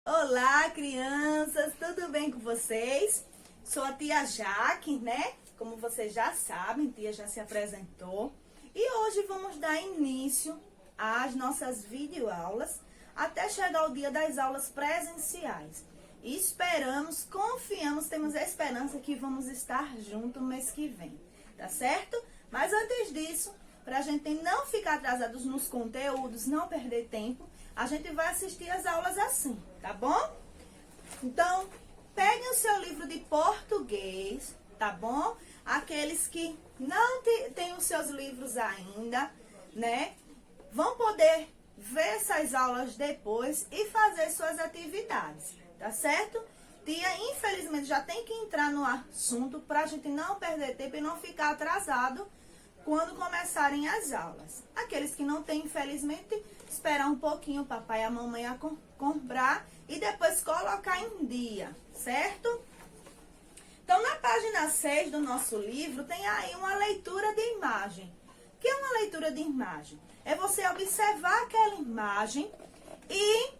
Olá, crianças! Tudo bem com vocês? Sou a tia Jaque, né? Como vocês já sabem, a tia já se apresentou. E hoje vamos dar início às nossas videoaulas até chegar o dia das aulas presenciais. E esperamos, confiamos, temos a esperança que vamos estar juntos no mês que vem, tá certo? Mas antes disso, para a gente não ficar atrasados nos conteúdos, não perder tempo, a gente vai assistir as aulas assim, tá bom? Então, peguem o seu livro de português, tá bom? Aqueles que não têm os seus livros ainda, né? Vão poder ver essas aulas depois e fazer suas atividades, tá certo? Tia, infelizmente, já tem que entrar no assunto para a gente não perder tempo e não ficar atrasado quando começarem as aulas. Aqueles que não têm, infelizmente, esperar um pouquinho o papai e a mamãe a comprar e depois colocar em dia, certo? Então, na página 6 do nosso livro, tem aí uma leitura de imagem. O que é uma leitura de imagem? É você observar aquela imagem e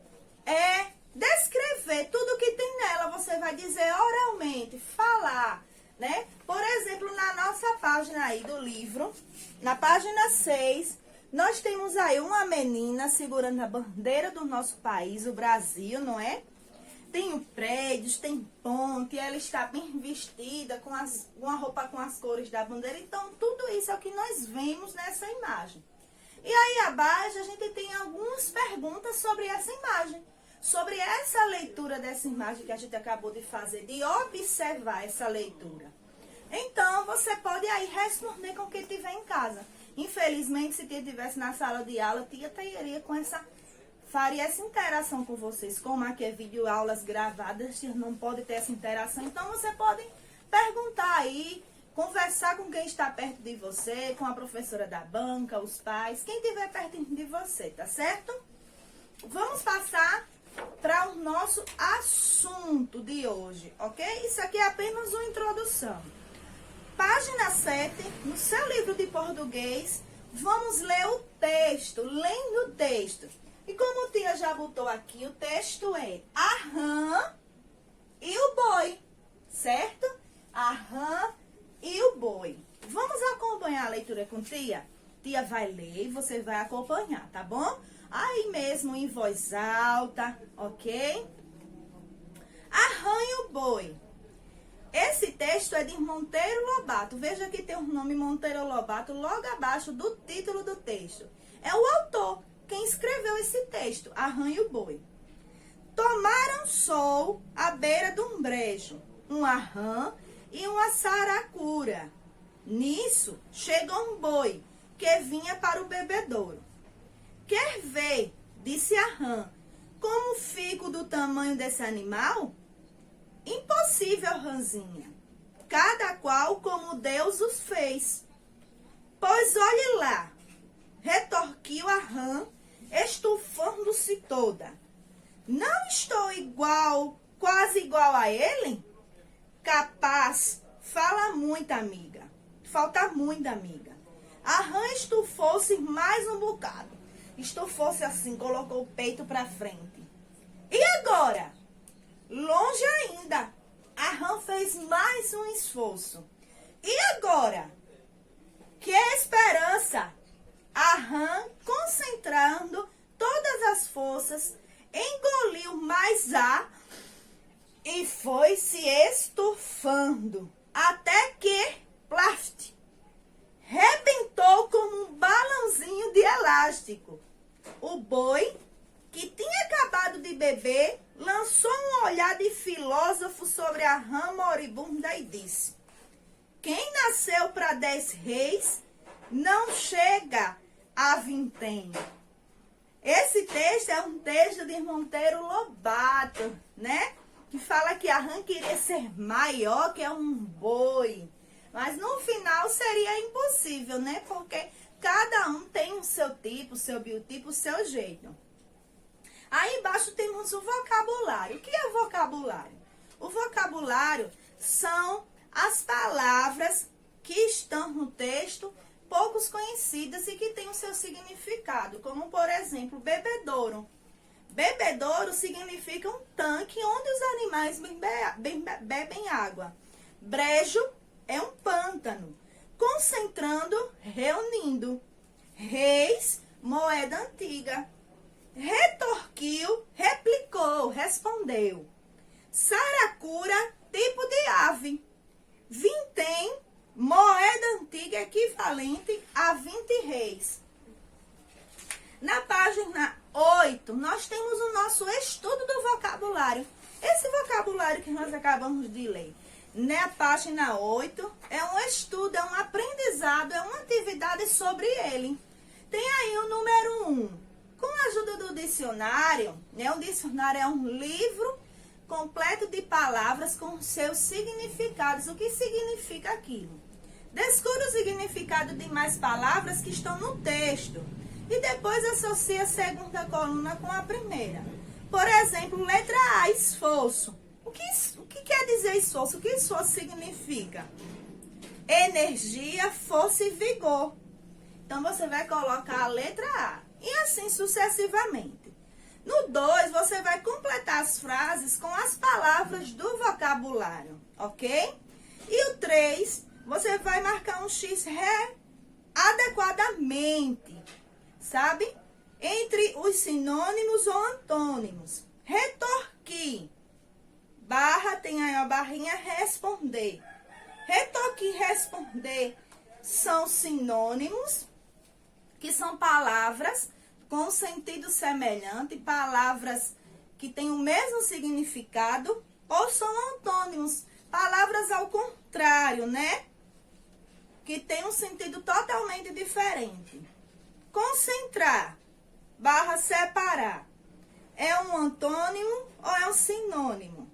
descrever tudo que tem nela. Você vai dizer oralmente, falar, né? Por exemplo, na nossa página aí do livro, na página 6, nós temos aí uma menina segurando a bandeira do nosso país, o Brasil, não é? Tem prédios, tem ponte, ela está bem vestida, com uma roupa com as cores da bandeira. Então, tudo isso é o que nós vemos nessa imagem. E aí abaixo a gente tem algumas perguntas sobre essa imagem. Sobre essa leitura dessa imagem que a gente acabou de fazer, de observar essa leitura. Então, você pode aí responder com quem estiver em casa. Infelizmente, se tia estivesse na sala de aula, tia teria faria essa interação com vocês. Como aqui é vídeo aulas gravadas, não pode ter essa interação. Então, você pode perguntar aí, conversar com quem está perto de você, com a professora da banca, os pais, quem estiver perto de você, tá certo? Vamos passar para o nosso assunto de hoje, ok? Isso aqui é apenas uma introdução. Página 7, no seu livro de português, vamos ler o texto, lendo o texto. E como a tia já botou aqui, o texto é a rã e o boi, certo? A rã e o boi. Vamos acompanhar a leitura com tia? Tia vai ler e você vai acompanhar, tá bom? Aí mesmo em voz alta, ok? A rã e o boi. Esse texto é de Monteiro Lobato. Veja que tem o nome Monteiro Lobato logo abaixo do título do texto. É o autor quem escreveu esse texto, a rã e o boi. Tomaram sol à beira de um brejo, uma rã e uma saracura. Nisso chegou um boi que vinha para o bebedouro. Quer ver, disse a rã, como fico do tamanho desse animal? Impossível, rãzinha. Cada qual como Deus os fez. Pois olhe lá, retorquiu a rã, estufando-se toda. Não estou quase igual a ele? Capaz, fala muito, amiga. Falta muito, amiga. A rã estufou-se mais um bocado. Estufou-se assim, colocou o peito para frente. E agora? Longe ainda. A rã fez mais um esforço. E agora? Que esperança! A rã, concentrando todas as forças, engoliu mais ar e foi se estufando. Até que, plaft, rebentou como um balãozinho de elástico. O boi, que tinha acabado de beber, lançou um olhar de filósofo sobre a rã moribunda e disse: quem nasceu para 10 reis não chega a vintém. Esse texto é um texto de Monteiro Lobato, né? Que fala que a rã queria ser maior que um boi. Mas no final seria impossível, né? Porque cada um tem o seu tipo, o seu biotipo, o seu jeito. Aí embaixo temos o vocabulário. O que é vocabulário? O vocabulário são as palavras que estão no texto, poucos conhecidas e que têm o seu significado. Como, por exemplo, bebedouro. Bebedouro significa um tanque. tanque onde os animais bebem água. Brejo é um pântano. Concentrando, reunindo. Reis, moeda antiga. Retorquiu, replicou, respondeu. Saracura, tipo de ave. Vintém, moeda antiga equivalente a 20 reis. Na página 8, nós temos o nosso estudo do vocabulário. Esse vocabulário que nós acabamos de ler. Na página 8, é um estudo, é um aprendizado, é uma atividade sobre ele. Tem aí o número 1. Com a ajuda do dicionário, né? O dicionário é um livro completo de palavras com seus significados. O que significa aquilo? Descubra o significado de mais palavras que estão no texto e depois associa a segunda coluna com a primeira. Por exemplo, letra A, esforço. O que quer dizer esforço? O que esforço significa? Energia, força e vigor. Então, você vai colocar a letra A e assim sucessivamente. No 2, você vai completar as frases com as palavras do vocabulário, ok? E o 3, você vai marcar um X adequadamente, sabe? Entre os sinônimos ou antônimos. Retorquir. Barra, tem aí a barrinha, responder. Retorquir, responder são sinônimos, que são palavras com sentido semelhante, palavras que têm o mesmo significado, ou são antônimos, palavras ao contrário, né? Que têm um sentido totalmente diferente. Concentrar, barra separar, é um antônimo ou é um sinônimo?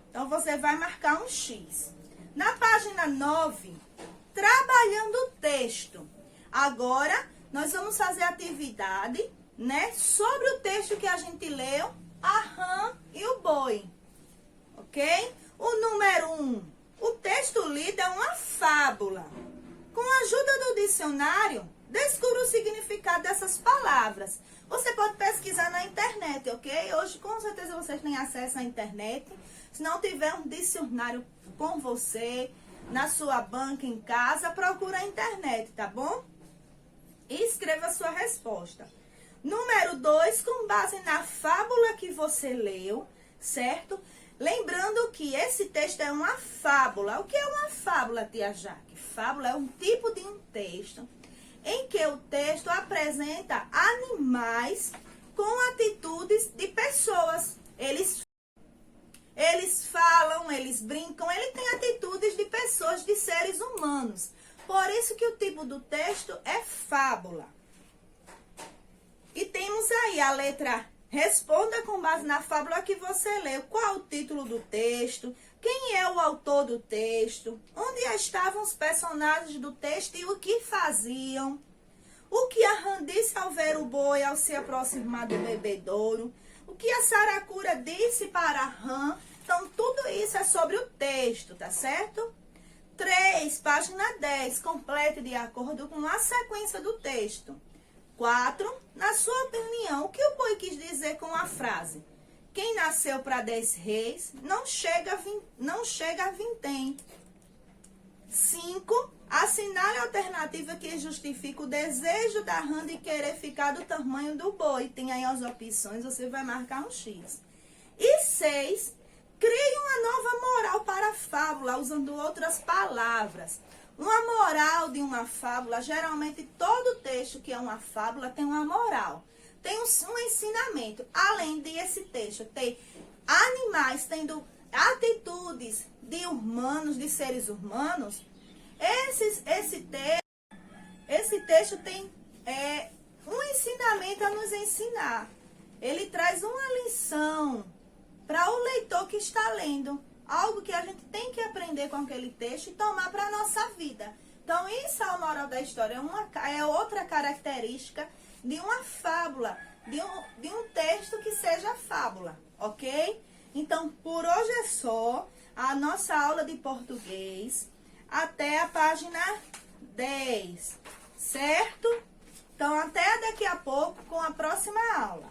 Então, você vai marcar um X. Na página 9, trabalhando o texto. Agora, nós vamos fazer atividade, né, sobre o texto que a gente leu, a rã e o boi. Ok? O número 1, o texto lido é uma fábula. Com a ajuda do dicionário, descubra o significado dessas palavras. Você pode pesquisar na internet, ok? Hoje, com certeza, vocês têm acesso à internet. Se não tiver um dicionário com você, na sua banca, em casa, procura a internet, tá bom? E escreva a sua resposta. Número 2, com base na fábula que você leu, certo? Lembrando que esse texto é uma fábula. O que é uma fábula, tia Jaque? Fábula é um tipo de um texto em que o texto apresenta animais com atitudes de pessoas. Eles falam, eles brincam, ele tem atitudes de pessoas, de seres humanos. Por isso que o tipo do texto é fábula. E temos aí a letra responda com base na fábula que você leu. Qual o título do texto? Quem é o autor do texto? Onde estavam os personagens do texto e o que faziam? O que a rã disse ao ver o boi ao se aproximar do bebedouro? O que a saracura disse para a rã? Então, tudo isso é sobre o texto, tá certo? 3, página 10, complete de acordo com a sequência do texto. 4, na sua opinião, o que o boi quis dizer com a frase? Quem nasceu para 10 reis não chega a vintém. 5, assinale a alternativa que justifica o desejo da rã de querer ficar do tamanho do boi. Tem aí as opções, você vai marcar um X. E 6, crie uma nova moral para a fábula, usando outras palavras. Uma moral de uma fábula, geralmente todo texto que é uma fábula tem uma moral. Tem um ensinamento. Além desse texto, tem animais tendo atitudes de humanos, de seres humanos. Esse texto tem um ensinamento a nos ensinar. Ele traz uma lição para o leitor que está lendo. Algo que a gente tem que aprender com aquele texto e tomar para a nossa vida. Então, isso é a moral da história. É outra característica de uma fábula, de um texto que seja fábula, ok? Então, por hoje é só a nossa aula de português até a página 10, certo? Então, até daqui a pouco com a próxima aula.